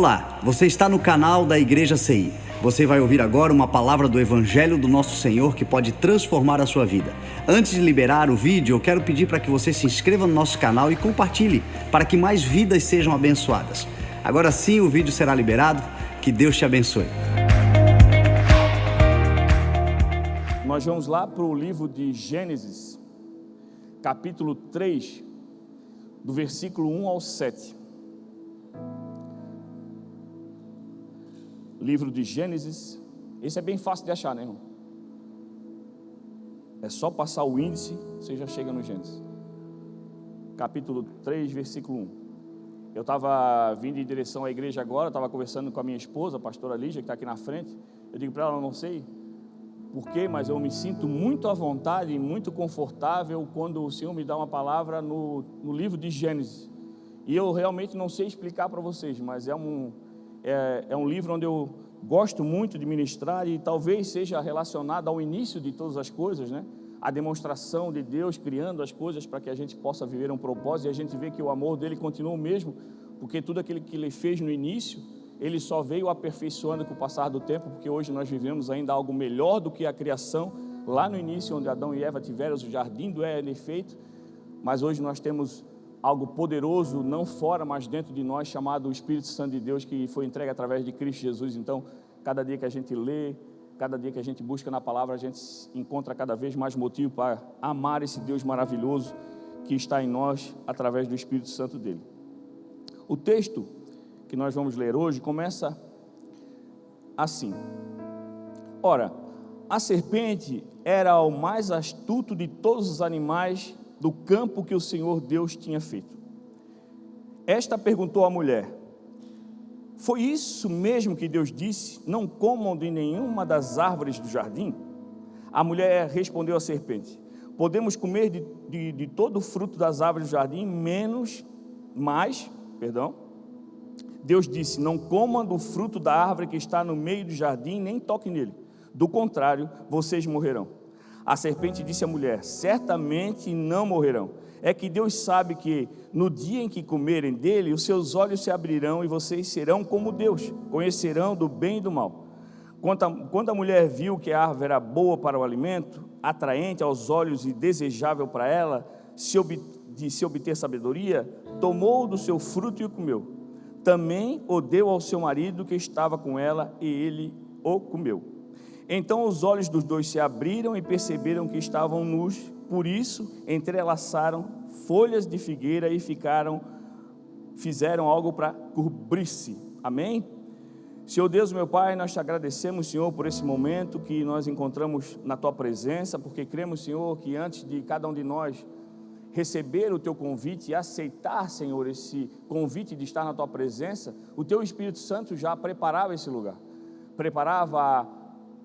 Olá, você está no canal da Igreja CI. Você vai ouvir agora uma palavra do Evangelho do Nosso Senhor que pode transformar a sua vida. Antes de liberar o vídeo, eu quero pedir para que você se inscreva no nosso canal e compartilhe, para que mais vidas sejam abençoadas. Agora sim o vídeo será liberado. Que Deus te abençoe. Nós vamos lá para o livro de Gênesis, capítulo 3, do versículo 1 ao 7. Livro de Gênesis, esse é bem fácil de achar, né, irmão? É só passar o índice, você já chega no Gênesis. Capítulo 3, versículo 1. Eu estava vindo em direção à igreja agora, estava conversando com a minha esposa, a pastora Lígia, que está aqui na frente. Eu digo para ela, não sei porquê, mas eu me sinto muito à vontade e muito confortável quando o Senhor me dá uma palavra no livro de Gênesis. E eu realmente não sei explicar para vocês, mas é um livro onde eu gosto muito de ministrar e talvez seja relacionado ao início de todas as coisas, né? A demonstração de Deus criando as coisas para que a gente possa viver um propósito, e a gente vê que o amor dele continua o mesmo, porque tudo aquilo que ele fez no início, ele só veio aperfeiçoando com o passar do tempo, porque hoje nós vivemos ainda algo melhor do que a criação, lá no início onde Adão e Eva tiveram o jardim do Éden feito, mas hoje nós temos algo poderoso, não fora, mas dentro de nós, chamado o Espírito Santo de Deus, que foi entregue através de Cristo Jesus. Então, cada dia que a gente lê, cada dia que a gente busca na palavra, a gente encontra cada vez mais motivo para amar esse Deus maravilhoso que está em nós, através do Espírito Santo dele. O texto que nós vamos ler hoje começa assim: Ora, a serpente era o mais astuto de todos os animais do campo que o Senhor Deus tinha feito. Esta perguntou à mulher: foi isso mesmo que Deus disse, não comam de nenhuma das árvores do jardim? A mulher respondeu à serpente: podemos comer de todo o fruto das árvores do jardim, mas Deus disse, não comam do fruto da árvore que está no meio do jardim, nem toquem nele, do contrário, vocês morrerão. A serpente disse à mulher: certamente não morrerão. É que Deus sabe que no dia em que comerem dele, os seus olhos se abrirão e vocês serão como Deus, conhecerão do bem e do mal. Quando a mulher viu que a árvore era boa para o alimento, atraente aos olhos e desejável para ela, de se obter sabedoria, tomou do seu fruto e o comeu. Também o deu ao seu marido que estava com ela e ele o comeu. Então os olhos dos dois se abriram e perceberam que estavam nus, por isso entrelaçaram folhas de figueira e fizeram algo para cobrir-se. Amém? Senhor Deus, meu Pai, nós te agradecemos, Senhor, por esse momento que nós encontramos na tua presença, porque cremos, Senhor, que antes de cada um de nós receber o teu convite e aceitar, Senhor, esse convite de estar na tua presença, o teu Espírito Santo já preparava esse lugar, preparava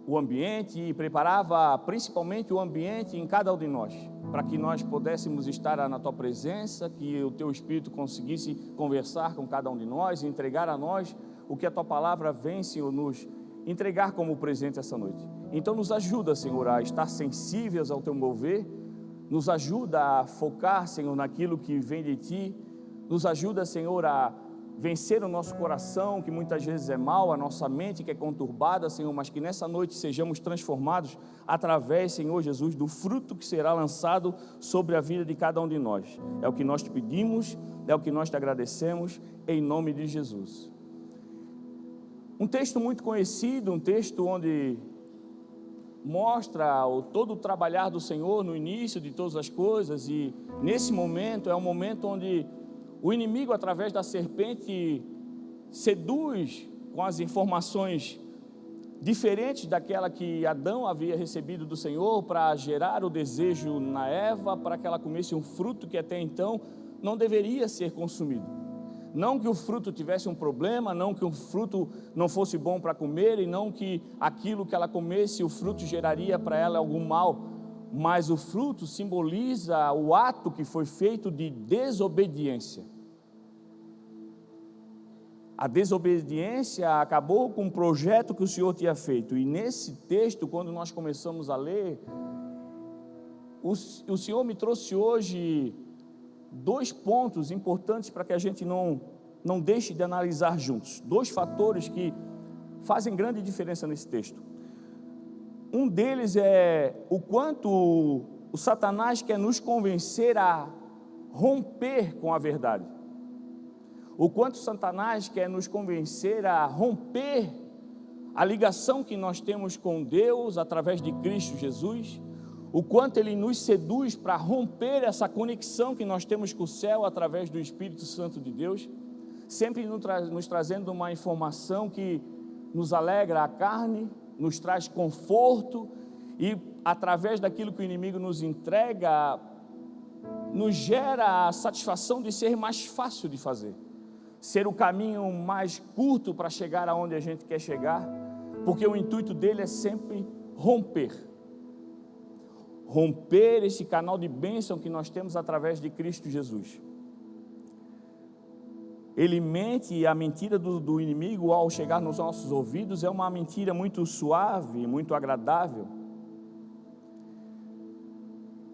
o ambiente e preparava principalmente o ambiente em cada um de nós, para que nós pudéssemos estar na tua presença, que o teu Espírito conseguisse conversar com cada um de nós e entregar a nós o que a tua palavra vem, Senhor, nos entregar como presente essa noite. Então nos ajuda, Senhor, a estar sensíveis ao teu mover, nos ajuda a focar, Senhor, naquilo que vem de ti, nos ajuda, Senhor, a vencer o nosso coração, que muitas vezes é mau, a nossa mente que é conturbada, Senhor, mas que nessa noite sejamos transformados através, Senhor Jesus, do fruto que será lançado sobre a vida de cada um de nós. É o que nós te pedimos, é o que nós te agradecemos, em nome de Jesus. Um texto muito conhecido, um texto onde mostra todo o trabalhar do Senhor no início de todas as coisas, e nesse momento é um momento onde o inimigo, através da serpente, seduz com as informações diferentes daquela que Adão havia recebido do Senhor, para gerar o desejo na Eva, para que ela comesse um fruto que até então não deveria ser consumido. Não que o fruto tivesse um problema, não que o fruto não fosse bom para comer, e não que aquilo que ela comesse, o fruto geraria para ela algum mal, mas o fruto simboliza o ato que foi feito de desobediência. A desobediência acabou com o projeto que o Senhor tinha feito, e nesse texto, quando nós começamos a ler, o Senhor me trouxe hoje 2 pontos importantes para que a gente não não deixe de analisar juntos 2 fatores que fazem grande diferença nesse texto. Um deles é o quanto o Satanás quer nos convencer a romper com a verdade. O quanto Satanás quer nos convencer a romper a ligação que nós temos com Deus através de Cristo Jesus. O quanto ele nos seduz para romper essa conexão que nós temos com o céu através do Espírito Santo de Deus, sempre nos trazendo uma informação que nos alegra a carne, nos traz conforto e através daquilo que o inimigo nos entrega, nos gera a satisfação de ser mais fácil de fazer, ser o caminho mais curto para chegar aonde a gente quer chegar, porque o intuito dele é sempre romper esse canal de bênção que nós temos através de Cristo Jesus. Ele mente, e a mentira do inimigo ao chegar nos nossos ouvidos é uma mentira muito suave, muito agradável.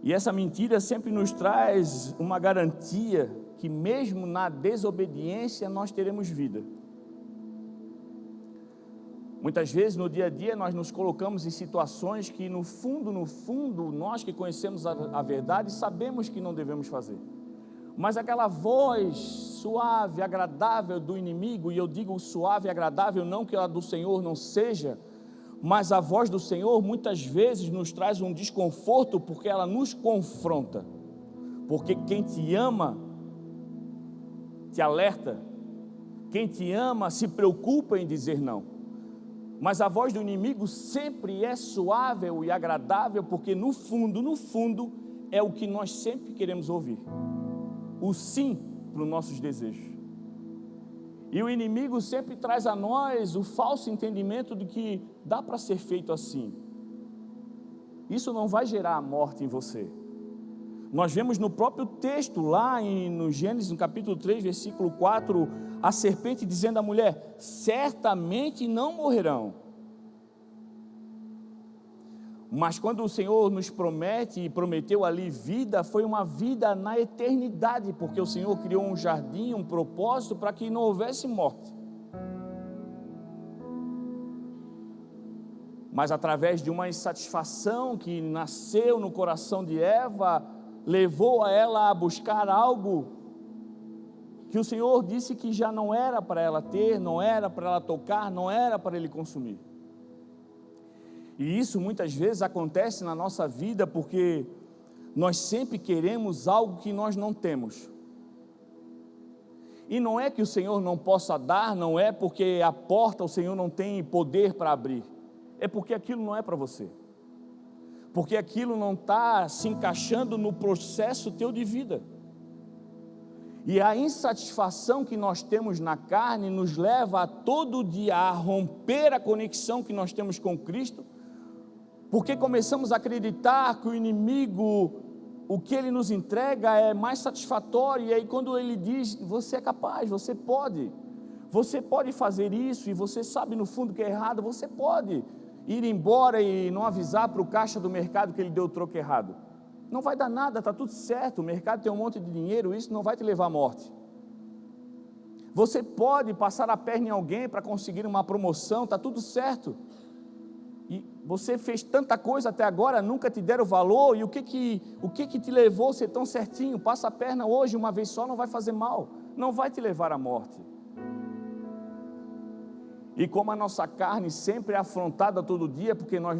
E essa mentira sempre nos traz uma garantia que mesmo na desobediência nós teremos vida. Muitas vezes no dia a dia nós nos colocamos em situações que no fundo, nós que conhecemos a verdade sabemos que não devemos fazer. Mas aquela voz suave, agradável do inimigo, e eu digo suave e agradável não que a do Senhor não seja, mas a voz do Senhor muitas vezes nos traz um desconforto porque ela nos confronta. Porque quem te ama te alerta, quem te ama se preocupa em dizer não. Mas a voz do inimigo sempre é suave e agradável, porque no fundo, é o que nós sempre queremos ouvir. O sim para os nossos desejos. E o inimigo sempre traz a nós o falso entendimento de que dá para ser feito assim. Isso não vai gerar a morte em você. Nós vemos no próprio texto, lá no Gênesis, no capítulo 3, versículo 4, a serpente dizendo à mulher: certamente não morrerão. Mas quando o Senhor nos promete e prometeu ali vida, foi uma vida na eternidade, porque o Senhor criou um jardim, um propósito para que não houvesse morte. Mas através de uma insatisfação que nasceu no coração de Eva, levou a ela a buscar algo que o Senhor disse que já não era para ela ter, não era para ela tocar, não era para ele consumir. E isso muitas vezes acontece na nossa vida porque nós sempre queremos algo que nós não temos. E não é que o Senhor não possa dar, não é porque a porta o Senhor não tem poder para abrir, é porque aquilo não é para você. Porque aquilo não está se encaixando no processo teu de vida. E a insatisfação que nós temos na carne nos leva a todo dia a romper a conexão que nós temos com Cristo, porque começamos a acreditar que o inimigo, o que ele nos entrega é mais satisfatório, e aí quando ele diz: você é capaz, você pode fazer isso, e você sabe no fundo que é errado, você pode ir embora e não avisar para o caixa do mercado que ele deu o troco errado. Não vai dar nada, está tudo certo, o mercado tem um monte de dinheiro, isso não vai te levar à morte. Você pode passar a perna em alguém para conseguir uma promoção, está tudo certo. E você fez tanta coisa até agora, nunca te deram valor, e o que te levou a ser tão certinho? Passa a perna hoje, uma vez só, não vai fazer mal, não vai te levar à morte. E como a nossa carne sempre é afrontada todo dia, porque nós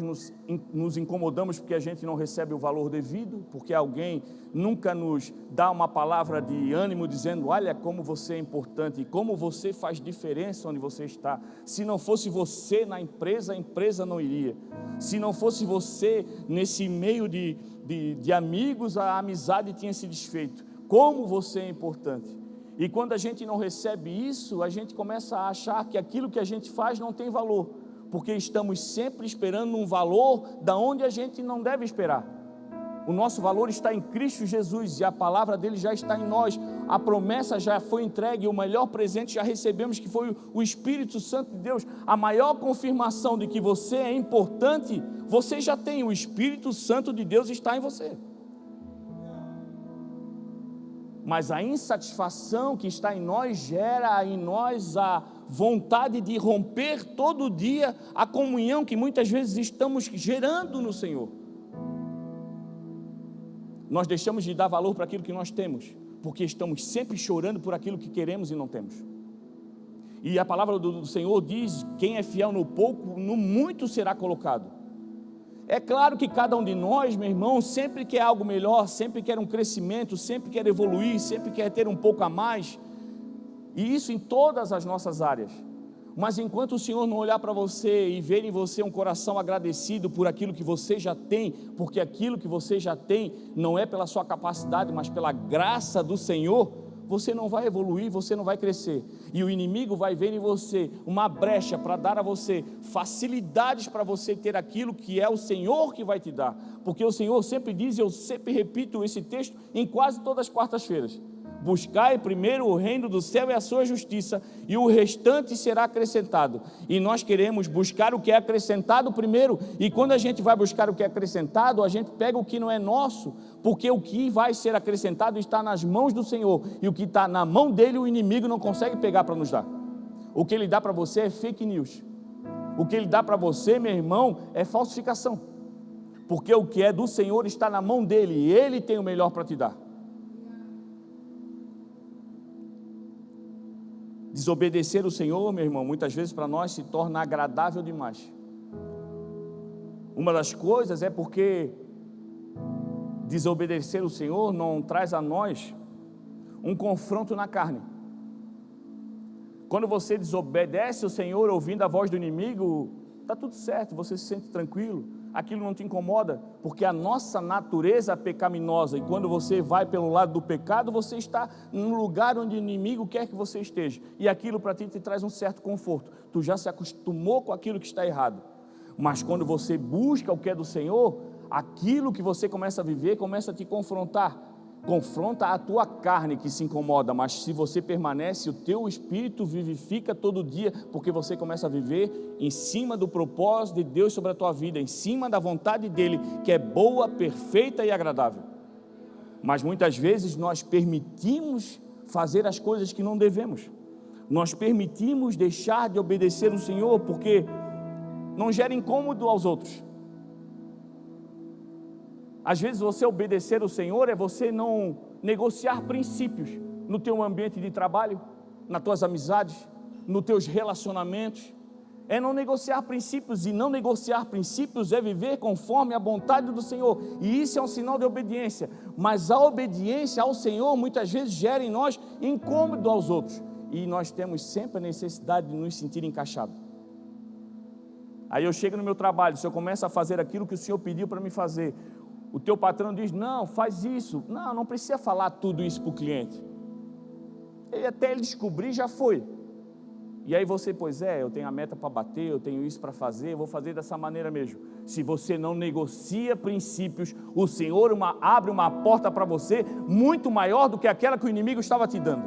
nos incomodamos porque a gente não recebe o valor devido, porque alguém nunca nos dá uma palavra de ânimo dizendo: olha como você é importante, e como você faz diferença onde você está. Se não fosse você na empresa, a empresa não iria. Se não fosse você nesse meio de amigos, a amizade tinha se desfeito. Como você é importante. E quando a gente não recebe isso, a gente começa a achar que aquilo que a gente faz não tem valor, porque estamos sempre esperando um valor da onde a gente não deve esperar. O nosso valor está em Cristo Jesus, e a palavra dele já está em nós, a promessa já foi entregue, o melhor presente já recebemos, que foi o Espírito Santo de Deus. A maior confirmação de que você é importante, você já tem, o Espírito Santo de Deus está em você. mas a insatisfação que está em nós gera em nós a vontade de romper todo dia a comunhão que muitas vezes estamos gerando no Senhor. Nós deixamos de dar valor para aquilo que nós temos, porque estamos sempre chorando por aquilo que queremos e não temos. E a palavra do Senhor diz: quem é fiel no pouco, no muito será colocado. É claro que cada um de nós, meu irmão, sempre quer algo melhor, sempre quer um crescimento, sempre quer evoluir, sempre quer ter um pouco a mais, e isso em todas as nossas áreas. Mas enquanto o Senhor não olhar para você e ver em você um coração agradecido por aquilo que você já tem, porque aquilo que você já tem não é pela sua capacidade, mas pela graça do Senhor, você não vai evoluir, você não vai crescer, e o inimigo vai ver em você uma brecha para dar a você facilidades para você ter aquilo que é o Senhor que vai te dar, porque o Senhor sempre diz, e eu sempre repito esse texto em quase todas as quartas-feiras: buscai primeiro o reino do céu e a sua justiça, e o restante será acrescentado. E nós queremos buscar o que é acrescentado primeiro, e quando a gente vai buscar o que é acrescentado, a gente pega o que não é nosso, porque o que vai ser acrescentado está nas mãos do Senhor, e o que está na mão dele o inimigo não consegue pegar para nos dar. O que ele dá para você é fake news, o que ele dá para você, meu irmão, é falsificação, porque o que é do Senhor está na mão dele, e ele tem o melhor para te dar. Desobedecer o Senhor, meu irmão, muitas vezes para nós se torna agradável demais. Uma das coisas é porque desobedecer o Senhor não traz a nós um confronto na carne. Quando você desobedece o Senhor ouvindo a voz do inimigo, está tudo certo, você se sente tranquilo, aquilo não te incomoda, porque a nossa natureza é pecaminosa, e quando você vai pelo lado do pecado, você está num lugar onde o inimigo quer que você esteja, e aquilo para ti te traz um certo conforto, tu já se acostumou com aquilo que está errado. Mas quando você busca o que é do Senhor, aquilo que você começa a viver, começa a te confrontar, confronta a tua carne que se incomoda, mas se você permanece, o teu espírito vivifica todo dia, porque você começa a viver em cima do propósito de Deus sobre a tua vida, em cima da vontade dEle, que é boa, perfeita e agradável. Mas muitas vezes nós permitimos fazer as coisas que não devemos, nós permitimos deixar de obedecer o Senhor, porque não gera incômodo aos outros. Às vezes você obedecer o Senhor é você não negociar princípios no teu ambiente de trabalho, nas tuas amizades, nos teus relacionamentos, é não negociar princípios, e não negociar princípios é viver conforme a vontade do Senhor, e isso é um sinal de obediência, mas a obediência ao Senhor muitas vezes gera em nós incômodo aos outros, e nós temos sempre a necessidade de nos sentir encaixados. Aí eu chego no meu trabalho, se eu começo a fazer aquilo que o Senhor pediu para me fazer, o teu patrão diz: não, faz isso, não precisa falar tudo isso para o cliente, até ele descobrir já foi, e aí você, pois é, eu tenho a meta para bater, eu tenho isso para fazer, eu vou fazer dessa maneira mesmo. Se você não negocia princípios, o Senhor abre uma porta para você, muito maior do que aquela que o inimigo estava te dando.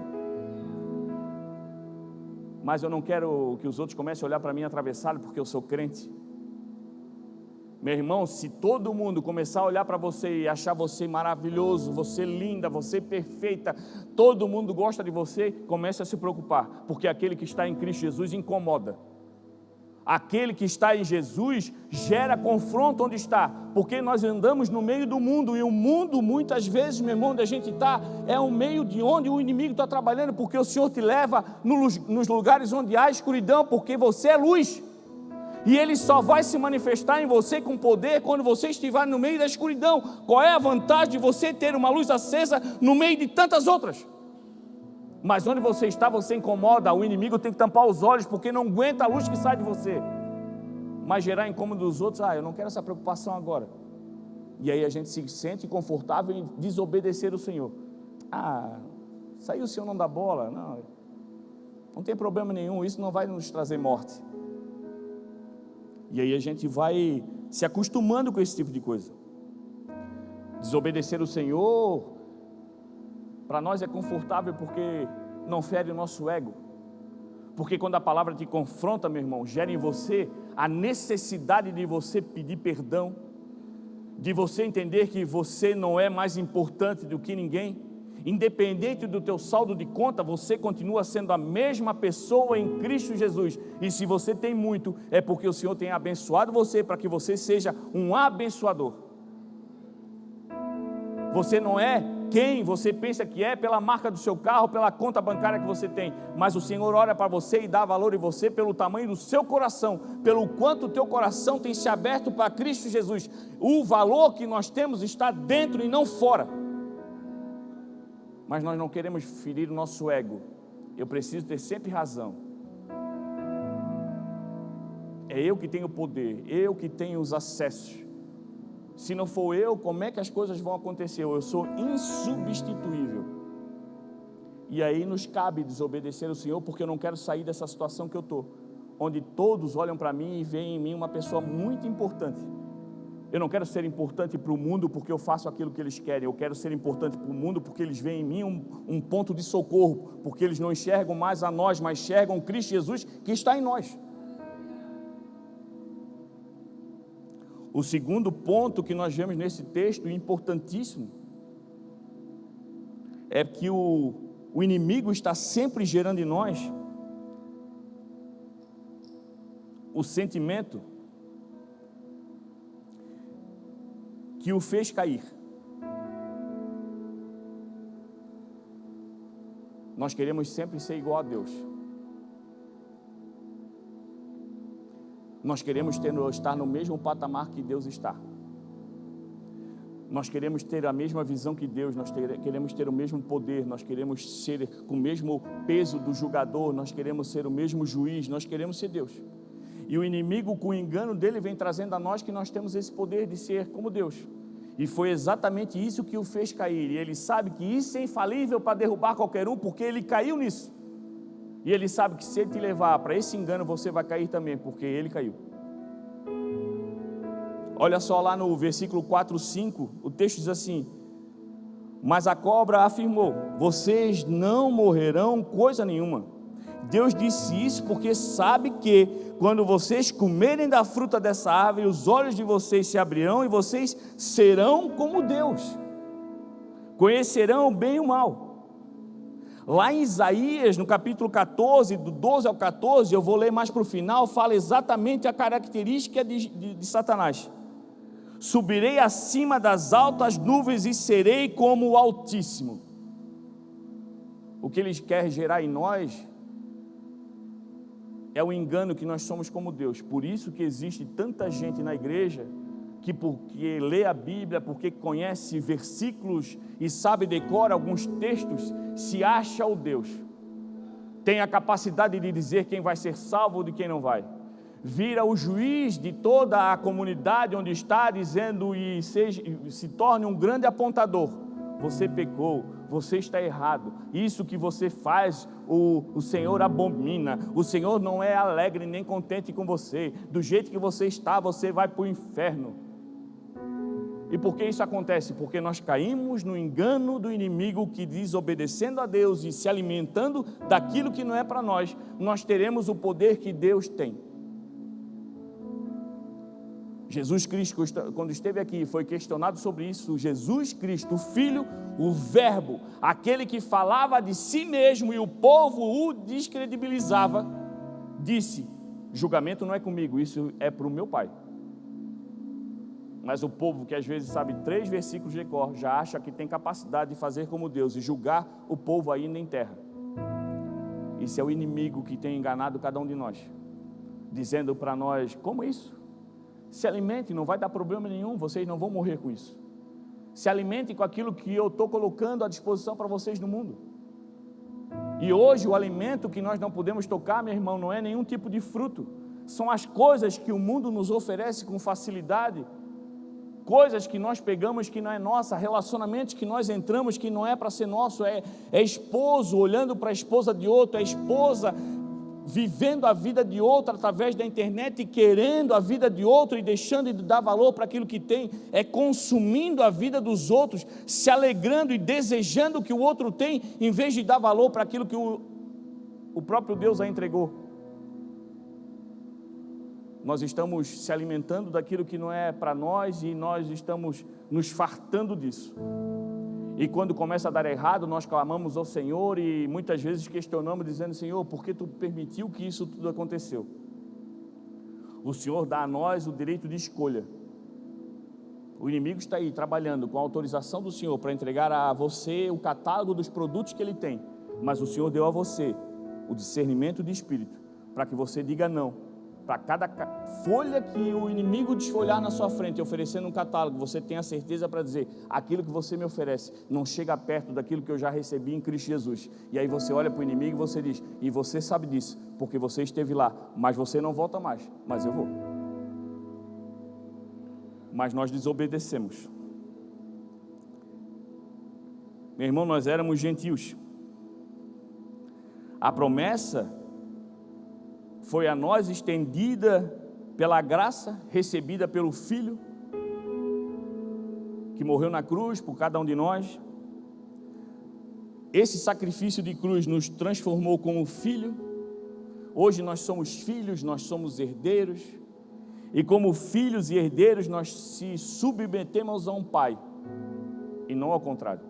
Mas eu não quero que os outros comecem a olhar para mim atravessado, porque eu sou crente. Meu irmão, se todo mundo começar a olhar para você e achar você maravilhoso, você linda, você perfeita, todo mundo gosta de você, comece a se preocupar, porque aquele que está em Cristo Jesus incomoda. Aquele que está em Jesus gera confronto onde está, porque nós andamos no meio do mundo, e o mundo muitas vezes, meu irmão, onde a gente está, é um meio de onde o inimigo está trabalhando, porque o Senhor te leva nos lugares onde há escuridão, porque você é luz. E Ele só vai se manifestar em você com poder quando você estiver no meio da escuridão. Qual é a vantagem de você ter uma luz acesa no meio de tantas outras? Mas onde você está, você incomoda, o inimigo tem que tampar os olhos, porque não aguenta a luz que sai de você. Mas gerar incômodo dos outros, eu não quero essa preocupação agora. E aí a gente se sente confortável em desobedecer o Senhor. Isso aí o Senhor não dá bola, não tem problema nenhum, isso não vai nos trazer morte. E aí a gente vai se acostumando com esse tipo de coisa. Desobedecer o Senhor, para nós é confortável, porque não fere o nosso ego. Porque quando a palavra te confronta, meu irmão, gera em você a necessidade de você pedir perdão, de você entender que você não é mais importante do que ninguém, Independente do teu saldo de conta, você continua sendo a mesma pessoa em Cristo Jesus. E se você tem muito, é porque o Senhor tem abençoado você para que você seja um abençoador. Você não é quem você pensa que é pela marca do seu carro, pela conta bancária que você tem, mas o Senhor olha para você e dá valor em você pelo tamanho do seu coração, pelo quanto o teu coração tem se aberto para Cristo Jesus. O valor que nós temos está dentro e não fora. Mas nós não queremos ferir o nosso ego. Eu preciso ter sempre razão. É eu que tenho o poder, eu que tenho os acessos. Se não for eu, como é que as coisas vão acontecer? Eu sou insubstituível. E aí nos cabe desobedecer ao Senhor, porque eu não quero sair dessa situação que eu estou, onde todos olham para mim e veem em mim uma pessoa muito importante. Eu não quero ser importante para o mundo porque eu faço aquilo que eles querem. Eu quero ser importante para o mundo porque eles veem em mim um ponto de socorro, porque eles não enxergam mais a nós, mas enxergam Cristo Jesus que está em nós. O segundo ponto que nós vemos nesse texto, importantíssimo, é que o inimigo está sempre gerando em nós o sentimento que o fez cair. Nós queremos sempre ser igual a Deus. Nós queremos estar no mesmo patamar que Deus está. Nós queremos ter a mesma visão que Deus, nós queremos ter o mesmo poder, nós queremos ser com o mesmo peso do julgador, nós queremos ser o mesmo juiz, nós queremos ser Deus. E o inimigo, com o engano dele, vem trazendo a nós que nós temos esse poder de ser como Deus. E foi exatamente isso que o fez cair. E ele sabe que isso é infalível para derrubar qualquer um, porque ele caiu nisso. E ele sabe que se ele te levar para esse engano, você vai cair também, porque ele caiu. Olha só lá no versículo 4, 5, o texto diz assim: mas a cobra afirmou: vocês não morrerão coisa nenhuma. Deus disse isso porque sabe que quando vocês comerem da fruta dessa árvore, os olhos de vocês se abrirão e vocês serão como Deus, conhecerão o bem e o mal. Lá em Isaías, no capítulo 14, do 12 ao 14, eu vou ler mais para o final, fala exatamente a característica de Satanás. Subirei acima das altas nuvens e serei como o Altíssimo. O que ele quer gerar em nós é o engano que nós somos como Deus. Por isso que existe tanta gente na igreja que porque lê a Bíblia, porque conhece versículos e sabe decora alguns textos, se acha o Deus. Tem a capacidade de dizer quem vai ser salvo ou de quem não vai. Vira o juiz de toda a comunidade onde está, dizendo e se torne um grande apontador. Você pecou, você está errado, isso que você faz, o Senhor abomina, o Senhor não é alegre nem contente com você, do jeito que você está, você vai para o inferno. E por que isso acontece? Porque nós caímos no engano do inimigo que, desobedecendo a Deus e se alimentando daquilo que não é para nós, nós teremos o poder que Deus tem. Jesus Cristo, quando esteve aqui, foi questionado sobre isso. Jesus Cristo, o Filho, o Verbo, aquele que falava de si mesmo e o povo o descredibilizava, disse: julgamento não é comigo, isso é para o meu Pai. Mas o povo que às vezes sabe 3 versículos de cor, já acha que tem capacidade de fazer como Deus e julgar o povo ainda em terra. Isso é o inimigo que tem enganado cada um de nós, dizendo para nós: como isso? Se alimente, não vai dar problema nenhum, vocês não vão morrer com isso. Se alimente com aquilo que eu estou colocando à disposição para vocês no mundo. E hoje o alimento que nós não podemos tocar, meu irmão, não é nenhum tipo de fruto, são as coisas que o mundo nos oferece com facilidade, coisas que nós pegamos que não é nossa, relacionamentos que nós entramos que não é para ser nosso, é esposo olhando para a esposa de outro, é esposa vivendo a vida de outro através da internet e querendo a vida de outro e deixando de dar valor para aquilo que tem, é consumindo a vida dos outros, se alegrando e desejando o que o outro tem, em vez de dar valor para aquilo que o próprio Deus a entregou. Nós estamos se alimentando daquilo que não é para nós e nós estamos nos fartando disso. E quando começa a dar errado, nós clamamos ao Senhor e muitas vezes questionamos, dizendo: Senhor, por que Tu permitiu que isso tudo aconteceu? O Senhor dá a nós o direito de escolha. O inimigo está aí trabalhando com a autorização do Senhor para entregar a você o catálogo dos produtos que ele tem, mas o Senhor deu a você o discernimento de espírito para que você diga não. Para cada folha que o inimigo desfolhar na sua frente, oferecendo um catálogo, você tem a certeza para dizer: aquilo que você me oferece não chega perto daquilo que eu já recebi em Cristo Jesus. E aí você olha para o inimigo e você diz: e você sabe disso, porque você esteve lá, mas você não volta mais, mas eu vou. Mas nós desobedecemos. Meu irmão, nós éramos gentios. A promessa foi a nós estendida pela graça recebida pelo Filho, que morreu na cruz por cada um de nós. Esse sacrifício de cruz nos transformou como filho. Hoje nós somos filhos, nós somos herdeiros, e como filhos e herdeiros nós se submetemos a um pai, e não ao contrário.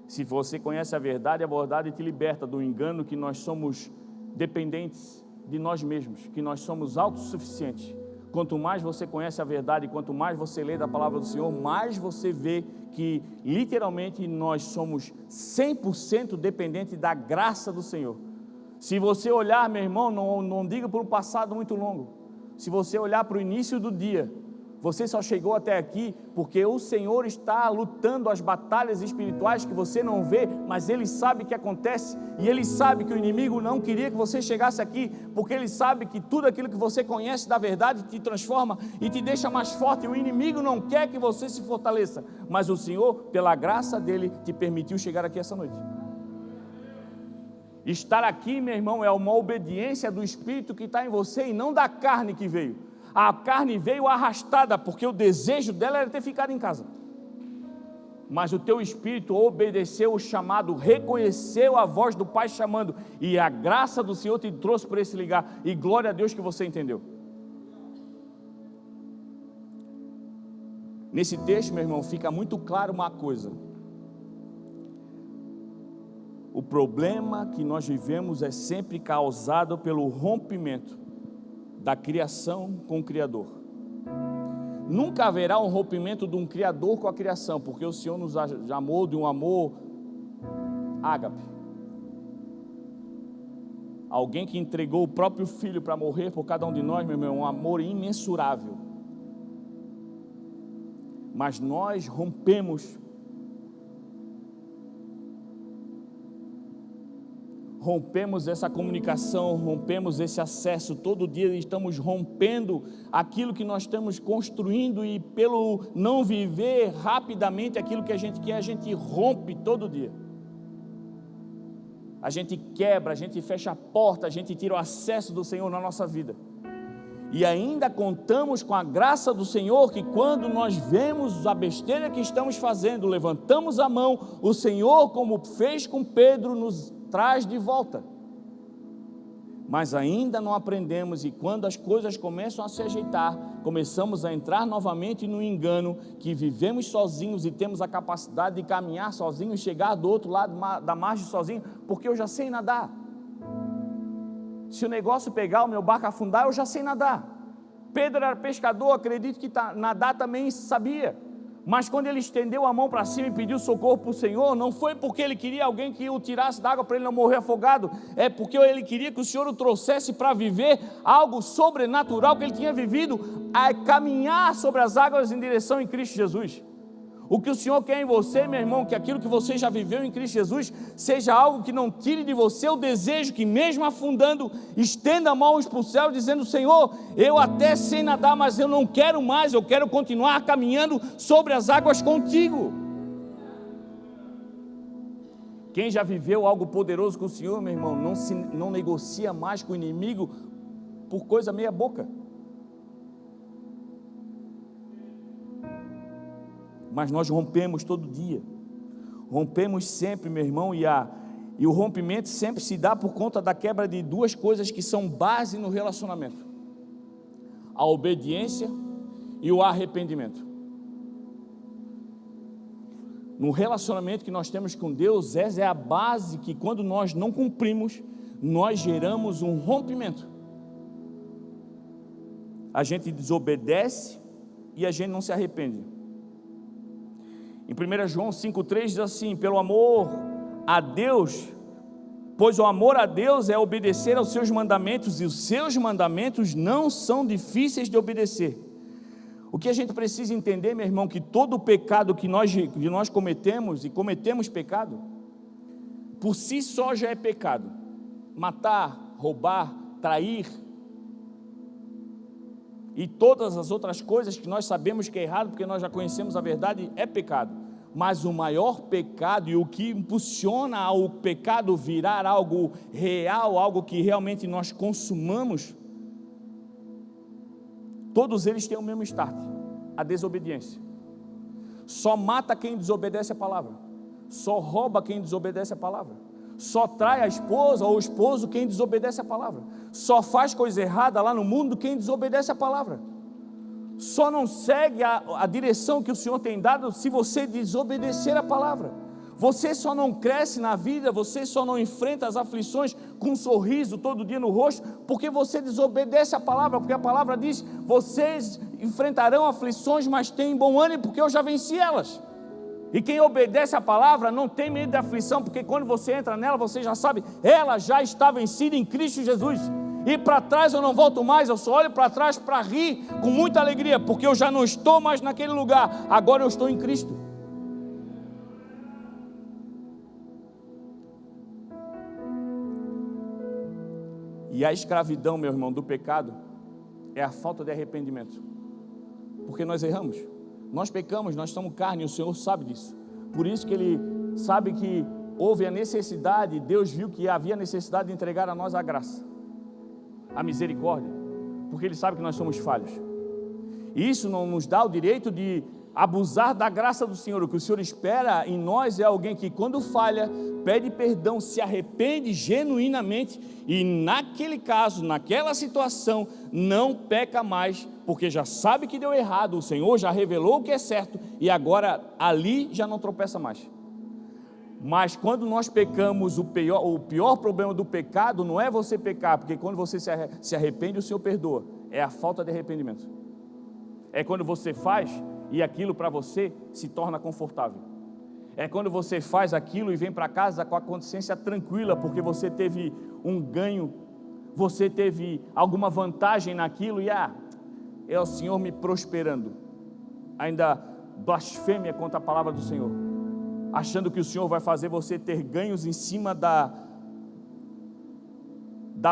Se você conhece a verdade te liberta do engano que nós somos dependentes de nós mesmos, que nós somos autossuficientes. Quanto mais você conhece a verdade, quanto mais você lê da palavra do Senhor, mais você vê que literalmente nós somos 100% dependentes da graça do Senhor. Se você olhar, meu irmão, não diga por um passado muito longo, se você olhar para o início do dia, você só chegou até aqui porque o Senhor está lutando as batalhas espirituais que você não vê, mas Ele sabe o que acontece, e Ele sabe que o inimigo não queria que você chegasse aqui, porque Ele sabe que tudo aquilo que você conhece da verdade te transforma e te deixa mais forte. O inimigo não quer que você se fortaleça, mas o Senhor, pela graça dEle, te permitiu chegar aqui essa noite. Estar aqui, meu irmão, é uma obediência do Espírito que está em você e não da carne que veio. A carne veio arrastada, porque o desejo dela era ter ficado em casa. Mas o teu espírito obedeceu o chamado, reconheceu a voz do Pai chamando, e a graça do Senhor te trouxe para esse lugar, e glória a Deus que você entendeu. Nesse texto, meu irmão, fica muito claro uma coisa: o problema que nós vivemos é sempre causado pelo rompimento da criação com o Criador. Nunca haverá um rompimento de um Criador com a criação, porque o Senhor nos amou de um amor ágape. Alguém que entregou o próprio Filho para morrer por cada um de nós, meu irmão, um amor imensurável. Mas nós rompemos essa comunicação, rompemos esse acesso, todo dia estamos rompendo aquilo que nós estamos construindo, e pelo não viver rapidamente aquilo que a gente quer, a gente rompe todo dia. A gente quebra, a gente fecha a porta, a gente tira o acesso do Senhor na nossa vida. E ainda contamos com a graça do Senhor, que quando nós vemos a besteira que estamos fazendo, levantamos a mão, o Senhor, como fez com Pedro, nos traz de volta. Mas ainda não aprendemos, e quando as coisas começam a se ajeitar, começamos a entrar novamente no engano que vivemos sozinhos e temos a capacidade de caminhar sozinhos, chegar do outro lado da margem sozinho, porque eu já sei nadar. Se o negócio pegar, o meu barco afundar, eu já sei nadar. Pedro era pescador, acredito que nadar também sabia. Mas quando ele estendeu a mão para cima e pediu socorro para o Senhor, não foi porque ele queria alguém que o tirasse da água para ele não morrer afogado, é porque ele queria que o Senhor o trouxesse para viver algo sobrenatural que ele tinha vivido, a caminhar sobre as águas em direção em Cristo Jesus. O que o Senhor quer em você, meu irmão, que aquilo que você já viveu em Cristo Jesus seja algo que não tire de você o desejo, que mesmo afundando, estenda a mão para o céu dizendo: Senhor, eu até sei nadar, mas eu não quero mais, eu quero continuar caminhando sobre as águas contigo. Quem já viveu algo poderoso com o Senhor, meu irmão, não negocia mais com o inimigo por coisa meia boca. Mas nós rompemos todo dia, rompemos sempre, meu irmão, e o rompimento sempre se dá por conta da quebra de duas coisas que são base no relacionamento: a obediência e o arrependimento. no relacionamento que nós temos com Deus, essa é a base que quando nós não cumprimos, nós geramos um rompimento. A gente desobedece e a gente não se arrepende. Em 1 João 5,3 diz assim: pelo amor a Deus, pois o amor a Deus é obedecer aos seus mandamentos, e os seus mandamentos não são difíceis de obedecer. O que a gente precisa entender, meu irmão, que todo o pecado que nós cometemos, e cometemos pecado, por si só já é pecado. Matar, roubar, trair, e todas as outras coisas que nós sabemos que é errado, porque nós já conhecemos a verdade, é pecado. Mas o maior pecado, e o que impulsiona ao pecado virar algo real, algo que realmente nós consumamos, todos eles têm o mesmo start: a desobediência. Só mata quem desobedece a palavra, só rouba quem desobedece a palavra, só trai a esposa ou o esposo quem desobedece a palavra, só faz coisa errada lá no mundo quem desobedece a palavra, só não segue a direção que o Senhor tem dado se você desobedecer a palavra. Você só não cresce na vida, você só não enfrenta as aflições com um sorriso todo dia no rosto, porque você desobedece a palavra, porque a palavra diz: vocês enfrentarão aflições, mas tenham bom ânimo, porque eu já venci elas. E quem obedece a palavra não tem medo de aflição, porque quando você entra nela, você já sabe, ela já está vencida em Cristo Jesus. E para trás eu não volto mais, eu só olho para trás para rir com muita alegria, porque eu já não estou mais naquele lugar, agora eu estou em Cristo. E a escravidão, meu irmão, do pecado é a falta de arrependimento, porque nós erramos, nós pecamos, nós somos carne, e o Senhor sabe disso. Por isso que Ele sabe que houve a necessidade, Deus viu que havia necessidade de entregar a nós a graça, a misericórdia, porque Ele sabe que nós somos falhos. E isso não nos dá o direito de abusar da graça do Senhor. O que o Senhor espera em nós é alguém que, quando falha, pede perdão, se arrepende genuinamente e naquele caso, naquela situação, não peca mais, porque já sabe que deu errado, o Senhor já revelou o que é certo e agora ali já não tropeça mais. Mas quando nós pecamos, o pior problema do pecado não é você pecar, porque quando você se arrepende, o Senhor perdoa, é a falta de arrependimento. É quando você faz e aquilo para você se torna confortável. É quando você faz aquilo e vem para casa com a consciência tranquila, porque você teve um ganho, você teve alguma vantagem naquilo e é o Senhor me prosperando. Ainda blasfêmia contra a palavra do Senhor, achando que o Senhor vai fazer você ter ganhos em cima da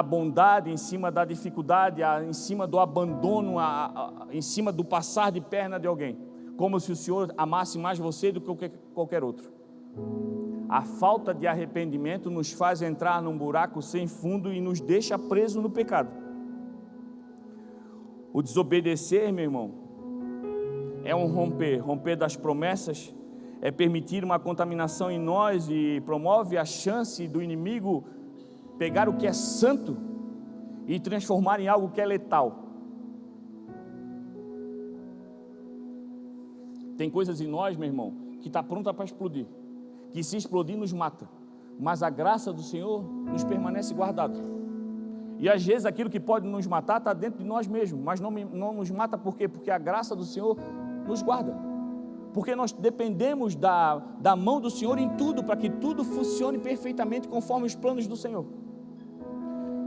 bondade, em cima da dificuldade, em cima do abandono, em cima do passar de perna de alguém, como se o Senhor amasse mais você do que qualquer outro. A falta de arrependimento nos faz entrar num buraco sem fundo e nos deixa preso no pecado. O desobedecer, meu irmão, é um romper das promessas, é permitir uma contaminação em nós e promove a chance do inimigo pegar o que é santo e transformar em algo que é letal. Tem coisas em nós, meu irmão, que está pronta para explodir, que se explodir nos mata, mas a graça do Senhor nos permanece guardado. E às vezes aquilo que pode nos matar está dentro de nós mesmos, mas não nos mata. Por quê? Porque a graça do Senhor nos guarda, porque nós dependemos da mão do Senhor em tudo, para que tudo funcione perfeitamente conforme os planos do Senhor.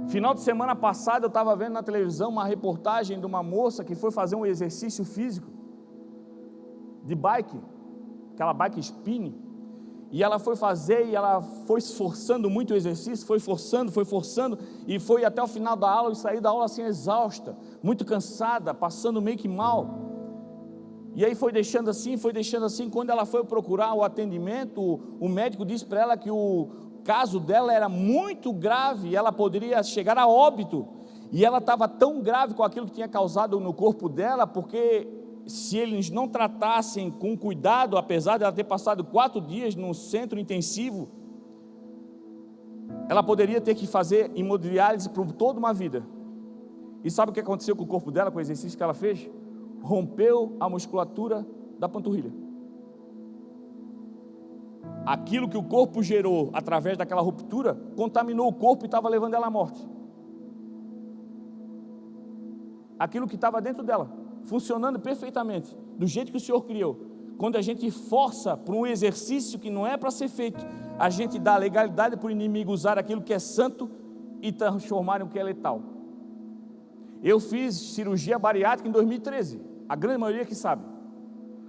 Final de semana passada eu estava vendo na televisão uma reportagem de uma moça que foi fazer um exercício físico de bike, aquela bike spinning, e ela foi fazer e ela foi esforçando muito o exercício, foi forçando e foi até o final da aula e saiu da aula assim exausta, muito cansada, passando meio que mal. E aí foi deixando assim, quando ela foi procurar o atendimento, o médico disse para ela que o caso dela era muito grave, ela poderia chegar a óbito, e ela estava tão grave com aquilo que tinha causado no corpo dela, porque se eles não tratassem com cuidado, apesar de ela ter passado 4 dias no centro intensivo, ela poderia ter que fazer hemodiálise por toda uma vida. E sabe o que aconteceu com o corpo dela, com o exercício que ela fez? Rompeu a musculatura da panturrilha. aquilo que o corpo gerou através daquela ruptura, contaminou o corpo e estava levando ela à morte. Aquilo que estava dentro dela, funcionando perfeitamente, do jeito que o Senhor criou. Quando a gente força para um exercício que não é para ser feito, a gente dá legalidade para o inimigo usar aquilo que é santo e transformar em o que é letal. Eu fiz cirurgia bariátrica em 2013, a grande maioria que sabe.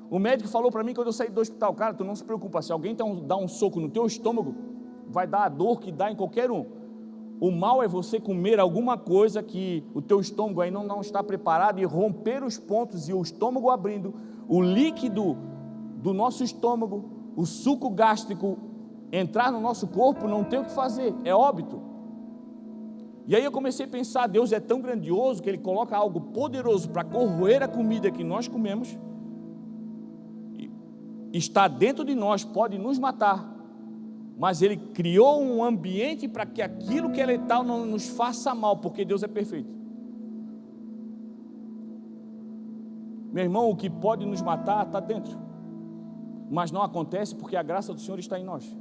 O médico falou para mim quando eu saí do hospital: cara, tu não se preocupa, se alguém dá um soco no teu estômago, vai dar a dor que dá em qualquer um. O mal é você comer alguma coisa que o teu estômago ainda não está preparado e romper os pontos e o estômago abrindo, o líquido do nosso estômago, o suco gástrico entrar no nosso corpo, não tem o que fazer, é óbito. E aí eu comecei a pensar, Deus é tão grandioso que Ele coloca algo poderoso para corroer a comida que nós comemos, está dentro de nós, pode nos matar, mas Ele criou um ambiente para que aquilo que é letal não nos faça mal, porque Deus é perfeito. Meu irmão, o que pode nos matar está dentro, mas não acontece porque a graça do Senhor está em nós.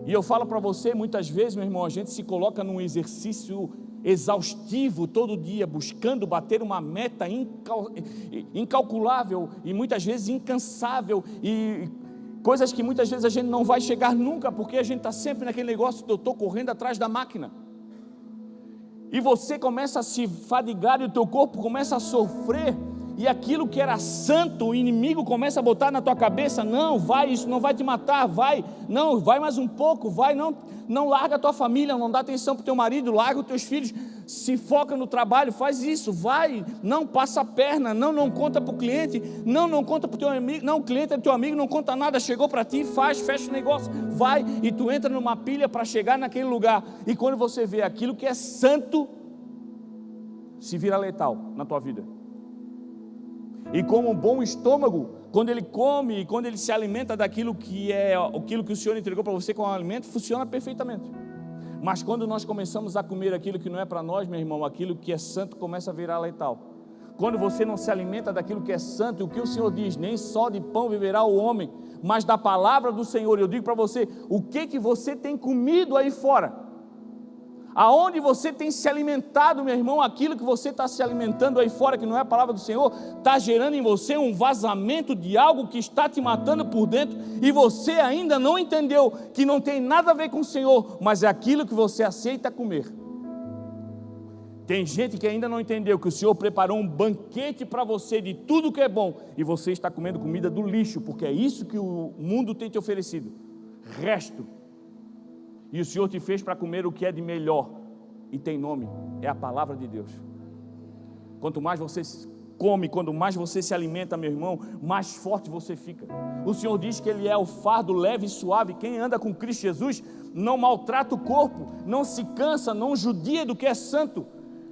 E eu falo para você, muitas vezes, meu irmão, a gente se coloca num exercício exaustivo todo dia, buscando bater uma meta incalculável e muitas vezes incansável, e coisas que muitas vezes a gente não vai chegar nunca, porque a gente está sempre naquele negócio de eu estou correndo atrás da máquina, e você começa a se fadigar e o teu corpo começa a sofrer, e aquilo que era santo, o inimigo começa a botar na tua cabeça: não, vai, isso não vai te matar, vai, não, vai mais um pouco, vai, não larga a tua família, não dá atenção para o teu marido, larga os teus filhos, se foca no trabalho, faz isso, vai, não passa a perna, não conta para o cliente, não conta para o teu amigo, não, o cliente é teu amigo, não conta nada, chegou para ti, faz, fecha o negócio, vai, e tu entra numa pilha para chegar naquele lugar, e quando você vê aquilo que é santo, se vira letal na tua vida. E como um bom estômago, quando ele come e quando ele se alimenta daquilo que é aquilo que o Senhor entregou para você como alimento, funciona perfeitamente. Mas quando nós começamos a comer aquilo que não é para nós, meu irmão, aquilo que é santo começa a virar letal. Quando você não se alimenta daquilo que é santo, o que o Senhor diz: nem só de pão viverá o homem, mas da palavra do Senhor. Eu digo para você, o que você tem comido aí fora? Aonde você tem se alimentado, meu irmão, aquilo que você está se alimentando aí fora, que não é a palavra do Senhor, está gerando em você um vazamento de algo que está te matando por dentro, e você ainda não entendeu que não tem nada a ver com o Senhor, mas é aquilo que você aceita comer. Tem gente que ainda não entendeu que o Senhor preparou um banquete para você de tudo que é bom, e você está comendo comida do lixo, porque é isso que o mundo tem te oferecido, resto. E o Senhor te fez para comer o que é de melhor, e tem nome, é a palavra de Deus. Quanto mais você come, quanto mais você se alimenta, meu irmão, mais forte você fica. O Senhor diz que Ele é o fardo leve e suave. Quem anda com Cristo Jesus não maltrata o corpo, não se cansa, não judia do que é santo.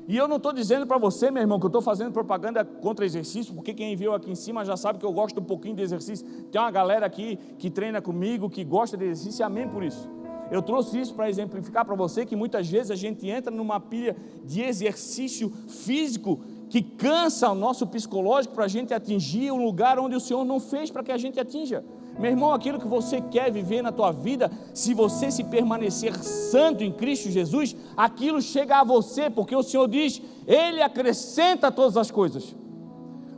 E eu não estou dizendo para você, meu irmão, que eu estou fazendo propaganda contra exercício, porque quem viu aqui em cima já sabe que eu gosto um pouquinho de exercício. Tem uma galera aqui que treina comigo, que gosta de exercício, e amém por isso. Eu trouxe isso para exemplificar para você que muitas vezes a gente entra numa pilha de exercício físico que cansa o nosso psicológico para a gente atingir um lugar onde o Senhor não fez para que a gente atinja. Meu irmão, aquilo que você quer viver na tua vida, se você se permanecer santo em Cristo Jesus, aquilo chega a você, porque o Senhor diz: Ele acrescenta todas as coisas.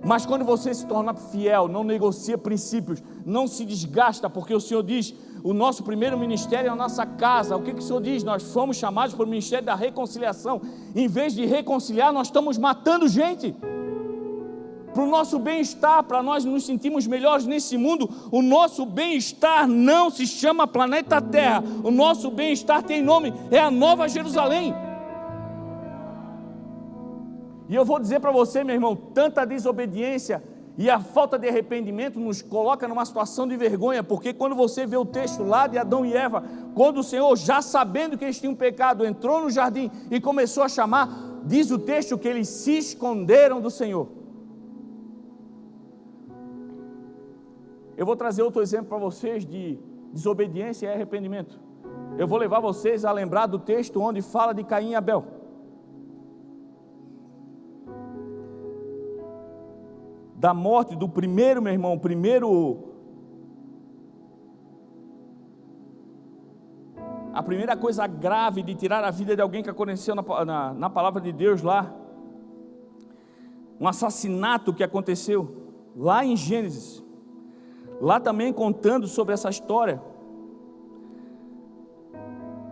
Mas quando você se torna fiel, não negocia princípios, não se desgasta, porque o Senhor diz: o nosso primeiro ministério é a nossa casa. O que o Senhor diz? Nós fomos chamados para o ministério da reconciliação. Em vez de reconciliar, nós estamos matando gente. Para o nosso bem-estar, para nós nos sentirmos melhores nesse mundo, o nosso bem-estar não se chama planeta Terra. O nosso bem-estar tem nome, é a Nova Jerusalém. E eu vou dizer para você, meu irmão, tanta desobediência e a falta de arrependimento nos coloca numa situação de vergonha, porque quando você vê o texto lá de Adão e Eva, quando o Senhor, já sabendo que eles tinham pecado, entrou no jardim e começou a chamar, diz o texto que eles se esconderam do Senhor. Eu vou trazer outro exemplo para vocês de desobediência e arrependimento. Eu vou levar vocês a lembrar do texto onde fala de Caim e Abel. Da morte do primeiro, meu irmão, a primeira coisa grave de tirar a vida de alguém que aconteceu na palavra de Deus lá, um assassinato que aconteceu lá em Gênesis, lá também contando sobre essa história.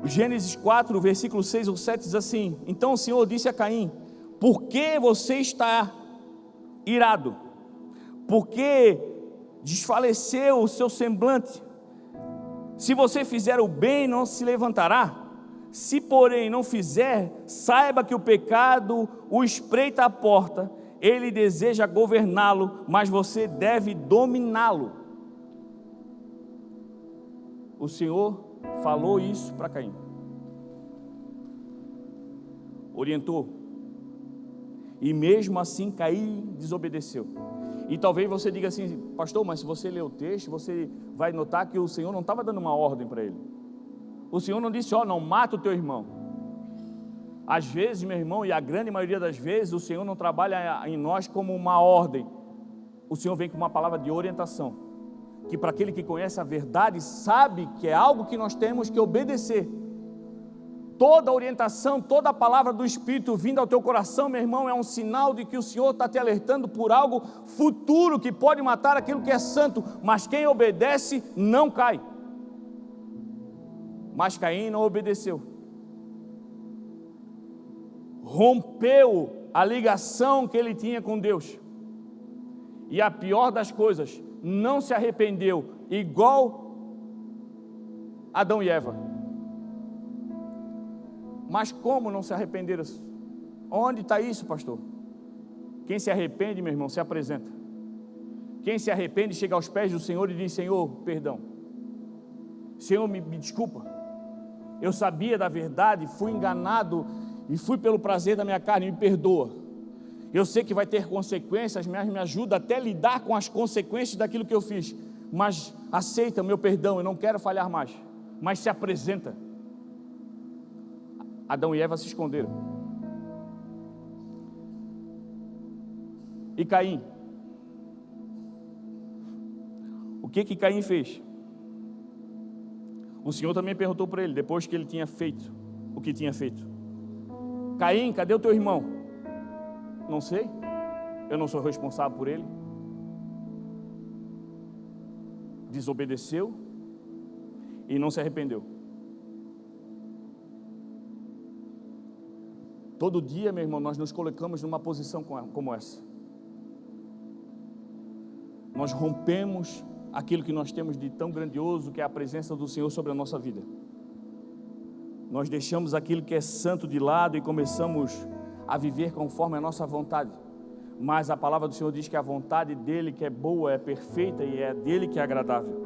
Gênesis 4, versículo 6 ou 7 diz assim: então o Senhor disse a Caim: por que você está irado? Por que desfaleceu o seu semblante? Se você fizer o bem, não se levantará. Se porém não fizer, saiba que o pecado o espreita à porta, ele deseja governá-lo, mas você deve dominá-lo. O Senhor falou isso para Caim, orientou, e mesmo assim Caim desobedeceu. E talvez você diga assim: pastor, mas se você ler o texto, você vai notar que o Senhor não estava dando uma ordem para ele. O Senhor não disse: não mata o teu irmão. Às vezes, meu irmão, e a grande maioria das vezes, o Senhor não trabalha em nós como uma ordem. O Senhor vem com uma palavra de orientação, que para aquele que conhece a verdade, sabe que é algo que nós temos que obedecer. Toda orientação, toda a palavra do Espírito vindo ao teu coração, meu irmão, é um sinal de que o Senhor está te alertando por algo futuro, que pode matar aquilo que é santo, mas quem obedece não cai. Mas Caim não obedeceu, rompeu a ligação que ele tinha com Deus, e a pior das coisas, não se arrependeu, igual Adão e Eva. Mas como não se arrependeram? Onde está isso, pastor? Quem se arrepende, meu irmão, se apresenta. Quem se arrepende chega aos pés do Senhor e diz: Senhor, perdão. Senhor, me desculpa. Eu sabia da verdade, fui enganado e fui pelo prazer da minha carne, me perdoa. Eu sei que vai ter consequências, mas me ajuda até a lidar com as consequências daquilo que eu fiz. Mas aceita o meu perdão, eu não quero falhar mais. Mas se apresenta. Adão e Eva se esconderam. E Caim? O que Caim fez? O Senhor também perguntou para ele, depois que ele tinha feito o que tinha feito: Caim, cadê o teu irmão? Não sei, eu não sou responsável por ele. Desobedeceu e não se arrependeu. Todo dia, meu irmão, nós nos colocamos numa posição como essa. Nós rompemos aquilo que nós temos de tão grandioso, que é a presença do Senhor sobre a nossa vida. Nós deixamos aquilo que é santo de lado e começamos a viver conforme a nossa vontade. Mas a palavra do Senhor diz que a vontade dele, que é boa, é perfeita e é dele que é agradável.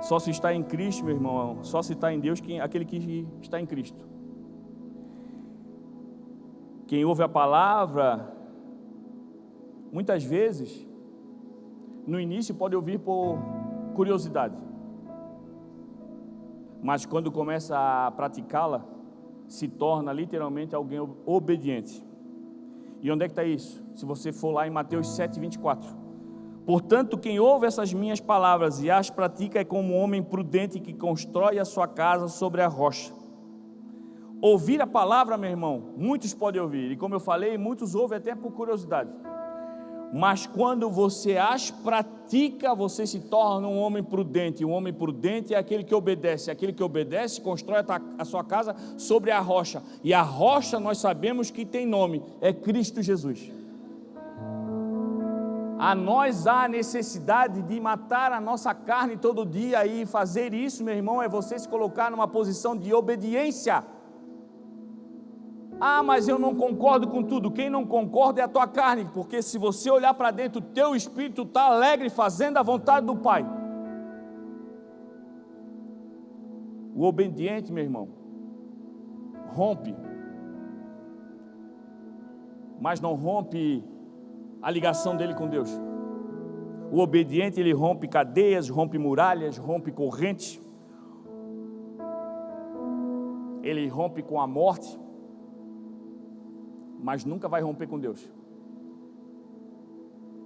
Só se está em Cristo, meu irmão, só se está em Deus aquele que está em Cristo. Quem ouve a palavra, muitas vezes, no início pode ouvir por curiosidade, mas quando começa a praticá-la, se torna literalmente alguém obediente. E onde é que está isso? Se você for lá em Mateus 7:24. Portanto, quem ouve essas minhas palavras e as pratica é como um homem prudente que constrói a sua casa sobre a rocha. Ouvir a palavra, meu irmão, muitos podem ouvir, e como eu falei, muitos ouvem até por curiosidade. Mas quando você as pratica, você se torna um homem prudente. Um homem prudente é aquele que obedece. Aquele que obedece constrói a sua casa sobre a rocha. E a rocha nós sabemos que tem nome, é Cristo Jesus. A nós há necessidade de matar a nossa carne todo dia, e fazer isso, meu irmão, é você se colocar numa posição de obediência. Ah, mas eu não concordo com tudo. Quem não concorda é a tua carne, porque se você olhar para dentro, o teu espírito está alegre fazendo a vontade do Pai. O obediente, meu irmão, rompe, mas não rompe a ligação dele com Deus. O obediente, ele rompe cadeias, rompe muralhas, rompe correntes, ele rompe com a morte, mas nunca vai romper com Deus.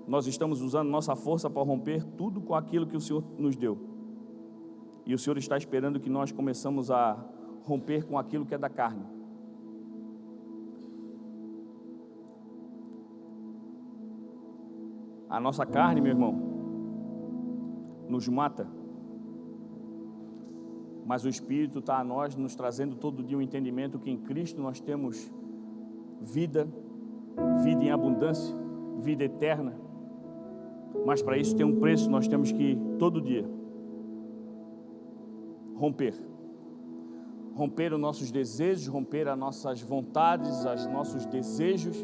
nós estamos usando nossa força para romper tudo com aquilo que o Senhor nos deu. E o Senhor está esperando que nós começamos a romper com aquilo que é da carne. A nossa carne, meu irmão, nos mata. Mas o Espírito está a nós, nos trazendo todo dia um entendimento que em Cristo nós temos vida, vida em abundância, vida eterna. Mas para isso tem um preço, nós temos que todo dia romper os nossos desejos, romper as nossas vontades, os nossos desejos.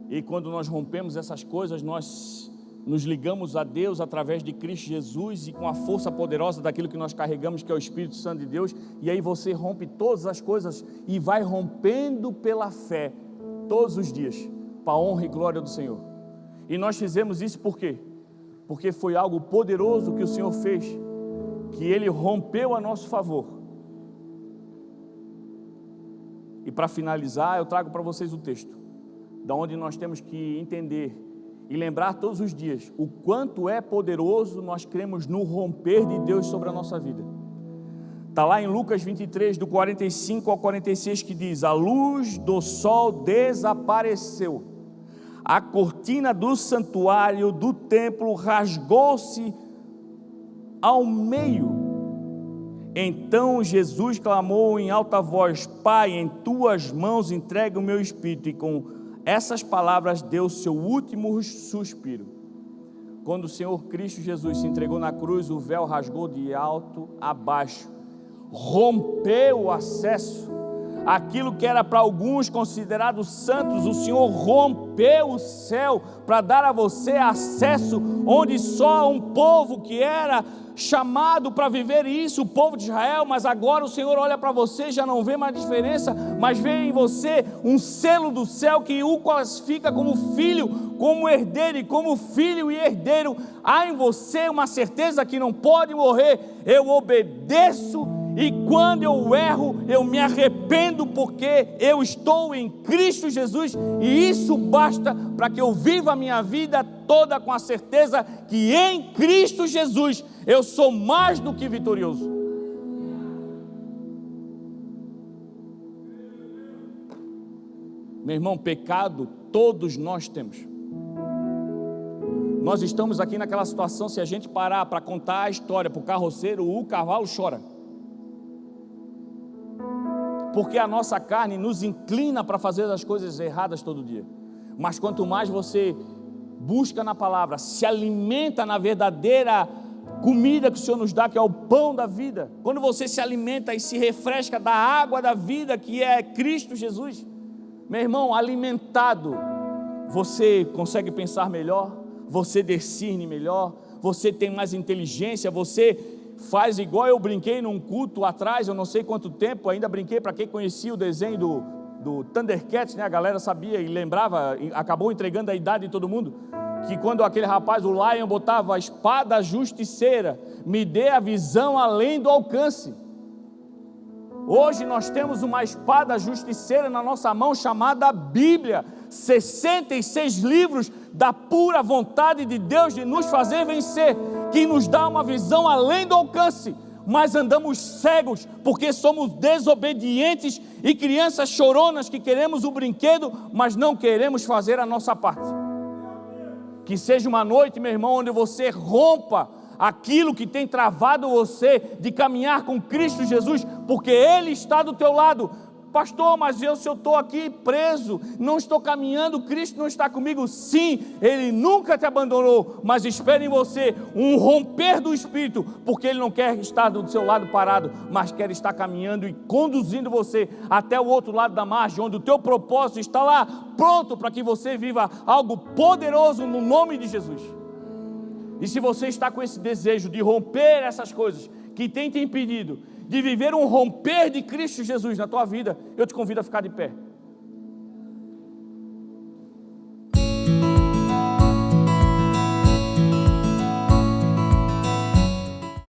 E quando nós rompemos essas coisas, nós nos ligamos a Deus através de Cristo Jesus e com a força poderosa daquilo que nós carregamos, que é o Espírito Santo de Deus. E aí você rompe todas as coisas e vai rompendo pela fé todos os dias, para a honra e glória do Senhor. E nós fizemos isso por quê? Porque foi algo poderoso que o Senhor fez, que Ele rompeu a nosso favor. E para finalizar, eu trago para vocês o texto, da onde nós temos que entender e lembrar todos os dias o quanto é poderoso nós cremos no romper de Deus sobre a nossa vida. Está lá em Lucas 23, do 45 ao 46, que diz: a luz do sol desapareceu, a cortina do santuário do templo rasgou-se ao meio. Então Jesus clamou em alta voz: Pai, em tuas mãos entrego o meu espírito. E com essas palavras deu seu último suspiro. Quando o Senhor Cristo Jesus se entregou na cruz, o véu rasgou de alto a baixo, rompeu o acesso. Aquilo que era para alguns considerados santos, o Senhor rompeu o céu para dar a você acesso, onde só um povo que era chamado para viver isso, o povo de Israel. Mas agora o Senhor olha para você, já não vê mais diferença, mas vê em você um selo do céu que o classifica como filho, como herdeiro. E como filho e herdeiro, há em você uma certeza que não pode morrer. Eu obedeço, e quando eu erro, eu me arrependo, porque eu estou em Cristo Jesus, e isso basta para que eu viva a minha vida toda com a certeza que em Cristo Jesus eu sou mais do que vitorioso. Meu irmão, pecado todos nós temos. Nós estamos aqui naquela situação, se a gente parar para contar a história para o carroceiro, o cavalo chora. Porque a nossa carne nos inclina para fazer as coisas erradas todo dia. Mas quanto mais você busca na palavra, se alimenta na verdadeira comida que o Senhor nos dá, que é o pão da vida, quando você se alimenta e se refresca da água da vida, que é Cristo Jesus, meu irmão, alimentado, você consegue pensar melhor, você discerne melhor, você tem mais inteligência, você faz igual eu brinquei num culto atrás, eu não sei quanto tempo, ainda brinquei, para quem conhecia o desenho do Thundercats, né? A galera sabia e lembrava, acabou entregando a idade de todo mundo, que quando aquele rapaz, o Lion, botava a espada justiceira, me dê a visão além do alcance. Hoje nós temos uma espada justiceira na nossa mão, chamada Bíblia, 66 livros da pura vontade de Deus de nos fazer vencer, que nos dá uma visão além do alcance, mas andamos cegos, porque somos desobedientes e crianças choronas que queremos o brinquedo, mas não queremos fazer a nossa parte. Que seja uma noite, meu irmão, onde você rompa aquilo que tem travado você de caminhar com Cristo Jesus, porque Ele está do teu lado. Pastor, mas se eu estou aqui preso, não estou caminhando, Cristo não está comigo. Sim, Ele nunca te abandonou, mas espera em você um romper do Espírito, porque Ele não quer estar do seu lado parado, mas quer estar caminhando e conduzindo você até o outro lado da margem, onde o teu propósito está lá, pronto para que você viva algo poderoso no nome de Jesus. E se você está com esse desejo de romper essas coisas que tem te impedido de viver um romper de Cristo Jesus na tua vida, eu te convido a ficar de pé.